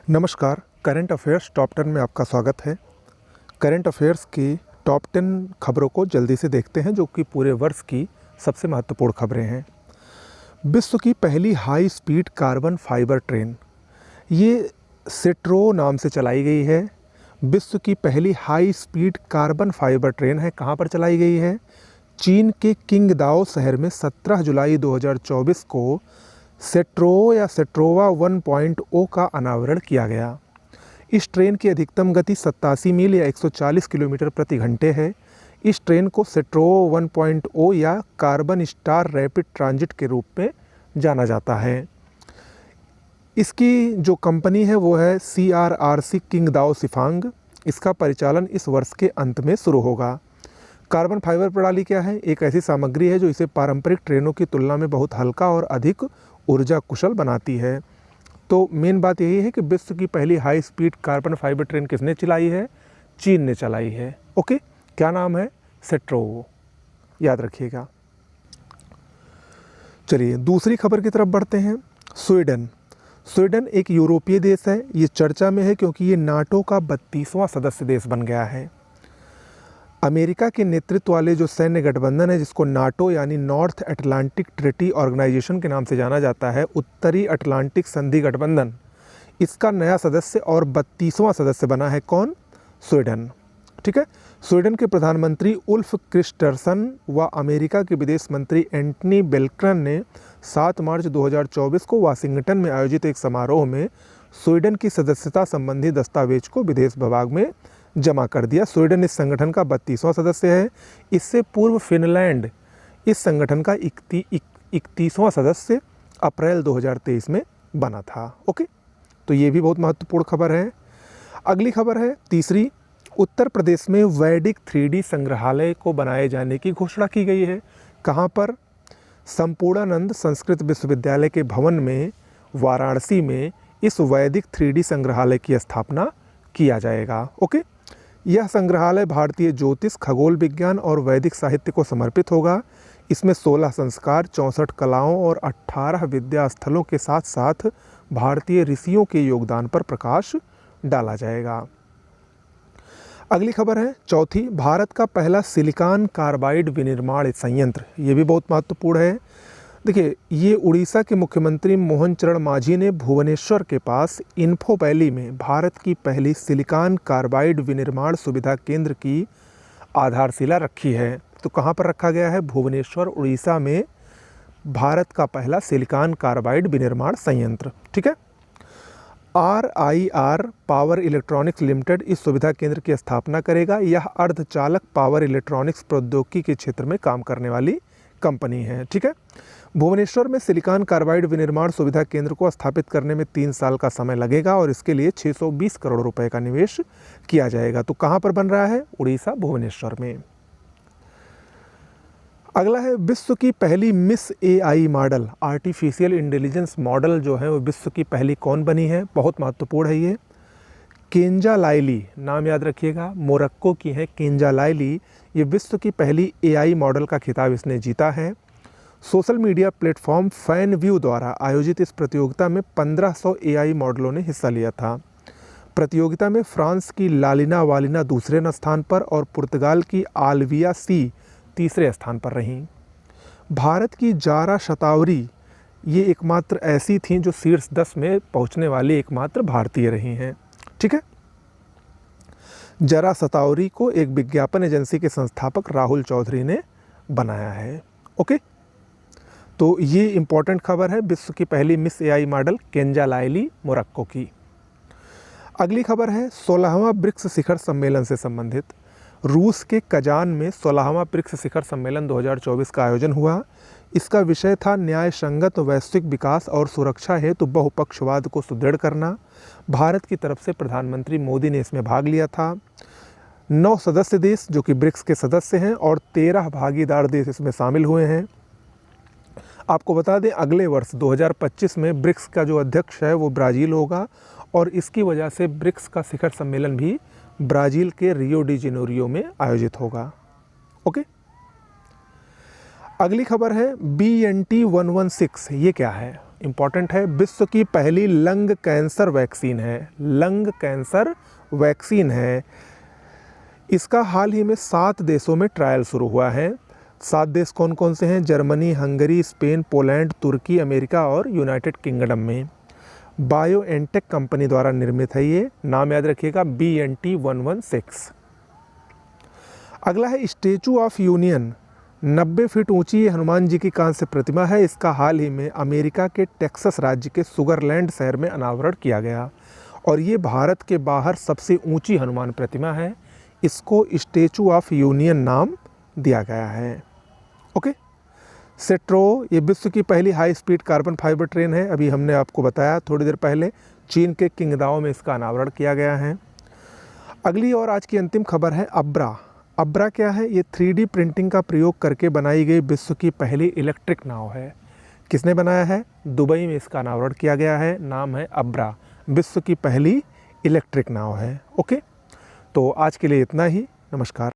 नमस्कार। Current affairs top 10 में आपका स्वागत है। करंट अफेयर्स की टॉप 10 खबरों को जल्दी से देखते हैं, जो कि पूरे वर्ष की सबसे महत्वपूर्ण खबरें हैं। विश्व की पहली high speed carbon fibre train, ये सेट्रो नाम से चलाई गई है। विश्व की पहली high speed carbon fibre train है, कहाँ पर चलाई गई है? चीन के किंगदाओ शहर में 17 जुलाई 2024 को सेट्रो या सेट्रोवा 1.0 का अनावरण किया गया। इस ट्रेन की अधिकतम गति 87 मील या 140 किलोमीटर प्रति घंटे है। इस ट्रेन को सेट्रोवा 1.0 या कार्बन स्टार रैपिड ट्रांजिट के रूप में जाना जाता है। इसकी जो कंपनी है वो है CRRC किंगदाओ शिफांग। इसका परिचालन इस वर्ष के अंत में शुरू होगा। कार्बन फाइबर प्रणाली क्या है? एक ऐसी सामग्री है जो इसे पारंपरिक ट्रेनों की तुलना में बहुत हल्का और अधिक ऊर्जा कुशल बनाती है। तो मेन बात यही है कि विश्व की पहली high speed carbon fibre train किसने चलाई है? चीन ने चलाई है। ओके, क्या नाम है? सेट्रो, याद रखिएगा। चलिए दूसरी खबर की तरफ बढ़ते हैं। स्वीडन एक यूरोपीय देश है। ये चर्चा में है क्योंकि ये नाटो का 32वां सदस्य देश बन गया है। अमेरिका के नेतृत्व वाले जो सैन्य गठबंधन है, जिसको नाटो यानी नॉर्थ अटलांटिक ट्रीटी ऑर्गेनाइजेशन के नाम से जाना जाता है, उत्तरी अटलांटिक संधि गठबंधन, इसका नया सदस्य और 32वां सदस्य बना है कौन? स्वीडन। ठीक है। स्वीडन के प्रधानमंत्री उल्फ क्रिस्टरसन व अमेरिका के विदेश मंत्री एंटनी बेल्क्रन ने 7 मार्च 2024 को वाशिंगटन में आयोजित एक समारोह में स्वीडन की सदस्यता संबंधी दस्तावेज को विदेश विभाग में जमा कर दिया। स्वीडन इस संगठन का 32वां सदस्य है। इससे पूर्व फिनलैंड इस संगठन का 31वां सदस्य अप्रैल 2023 में बना था। ओके, तो ये भी बहुत महत्वपूर्ण खबर है। अगली खबर है तीसरी। उत्तर प्रदेश में वैदिक 3D संग्रहालय को बनाए जाने की घोषणा की गई है। कहाँ पर? संपूर्णानंद संस्कृत विश्वविद्यालय के भवन में वाराणसी में इस वैदिक 3D संग्रहालय की स्थापना किया जाएगा। ओके, यह संग्रहालय भारतीय ज्योतिष, खगोल विज्ञान और वैदिक साहित्य को समर्पित होगा। इसमें 16 संस्कार, 64 कलाओं और 18 विद्या स्थलों के साथ साथ भारतीय ऋषियों के योगदान पर प्रकाश डाला जाएगा। अगली खबर है चौथी। भारत का पहला सिलिकॉन कार्बाइड विनिर्माण संयंत्र, ये भी बहुत महत्वपूर्ण है। देखिए, ये उड़ीसा के मुख्यमंत्री मोहन चरण मांझी ने भुवनेश्वर के पास इन्फो वैली में भारत की पहली सिलिकॉन कार्बाइड विनिर्माण सुविधा केंद्र की आधारशिला रखी है। तो कहाँ पर रखा गया है? भुवनेश्वर, उड़ीसा में भारत का पहला सिलिकॉन कार्बाइड विनिर्माण संयंत्र। ठीक है। RIR पावर इलेक्ट्रॉनिक्स लिमिटेड इस सुविधा केंद्र की स्थापना करेगा। यह अर्धचालक पावर इलेक्ट्रॉनिक्स प्रौद्योगिकी के क्षेत्र में काम करने वाली कंपनी है। ठीक है। भुवनेश्वर में सिलिकॉन कार्बाइड विनिर्माण सुविधा केंद्र को स्थापित करने में 3 साल का समय लगेगा और इसके लिए 620 करोड़ रुपए का निवेश किया जाएगा। तो कहाँ पर बन रहा है? उड़ीसा, भुवनेश्वर में। अगला है विश्व की पहली miss AI model, artificial intelligence model जो है वो विश्व की पहली कौन बनी है? बहुत महत्वपूर्ण है ये। केंजा लाइली, नाम याद रखिएगा, मोरक्को की है केंजा लाइली। ये विश्व की पहली AI मॉडल का खिताब इसने जीता है। Social media platform fan view द्वारा आयोजित इस प्रतियोगिता में 1500 AI मॉडलों ने हिस्सा लिया था। प्रतियोगिता में फ्रांस की लालिना वालिना दूसरे स्थान पर और पुर्तगाल की आलविया सी तीसरे स्थान पर रहीं। भारत की जारा शतावरी ये एकमात्र ऐसी थीं जो शीर्ष 10 में पहुंचने वाली एकमात्र भारतीय रही हैं। ठीक है। जारा शतावरी को एक विज्ञापन एजेंसी के संस्थापक राहुल चौधरी ने बनाया है। ओके, तो ये इंपॉर्टेंट खबर है विश्व की पहली मिस AI मॉडल केंजा लाइली, मोरक्को की। अगली खबर है 16वां ब्रिक्स शिखर सम्मेलन से संबंधित। रूस के कजान में 16वां ब्रिक्स शिखर सम्मेलन 2024 का आयोजन हुआ। इसका विषय था न्याय संगत वैश्विक विकास और सुरक्षा हेतु बहुपक्षवाद को सुदृढ़ करना। भारत की तरफ से प्रधानमंत्री मोदी ने इसमें भाग लिया था। 9 सदस्य देश जो कि ब्रिक्स के सदस्य हैं और 13 भागीदार देश इसमें शामिल हुए हैं। आपको बता दें, अगले वर्ष 2025 में ब्रिक्स का जो अध्यक्ष है वो ब्राज़ील होगा और इसकी वजह से ब्रिक्स का शिखर सम्मेलन भी ब्राज़ील के रियो डी जेनेरियो में आयोजित होगा। ओके, अगली खबर है BNT 116। ये क्या है? इम्पॉर्टेंट है, विश्व की पहली लंग कैंसर वैक्सीन है, लंग कैंसर वैक्सीन है। इसका हाल ही में 7 देशों में ट्रायल शुरू हुआ है। 7 देश कौन कौन से हैं? जर्मनी, हंगरी, स्पेन, पोलैंड, तुर्की, अमेरिका और यूनाइटेड किंगडम में। बायोएनटेक कंपनी द्वारा निर्मित है ये, नाम याद रखिएगा BNT116। अगला है स्टैचू ऑफ यूनियन। 90 फीट ऊंची ये हनुमान जी की कांस्य प्रतिमा है। इसका हाल ही में अमेरिका के टेक्सास राज्य के सुगरलैंड शहर में अनावरण किया गया और ये भारत के बाहर सबसे ऊंची हनुमान प्रतिमा है। इसको स्टैचू ऑफ यूनियन नाम दिया गया है। ओके। सेट्रो, ये विश्व की पहली high speed carbon fibre train है। अभी हमने आपको बताया थोड़ी देर पहले, चीन के किंगदाओ में इसका अनावरण किया गया है। अगली और आज की अंतिम खबर है अब्रा। अब्रा क्या है? ये 3D प्रिंटिंग का प्रयोग करके बनाई गई विश्व की पहली इलेक्ट्रिक नाव है। किसने बनाया है? दुबई में इसका अनावरण किया गया है, नाम है अब्रा, विश्व की पहली इलेक्ट्रिक नाव है। ओके, तो आज के लिए इतना ही। नमस्कार।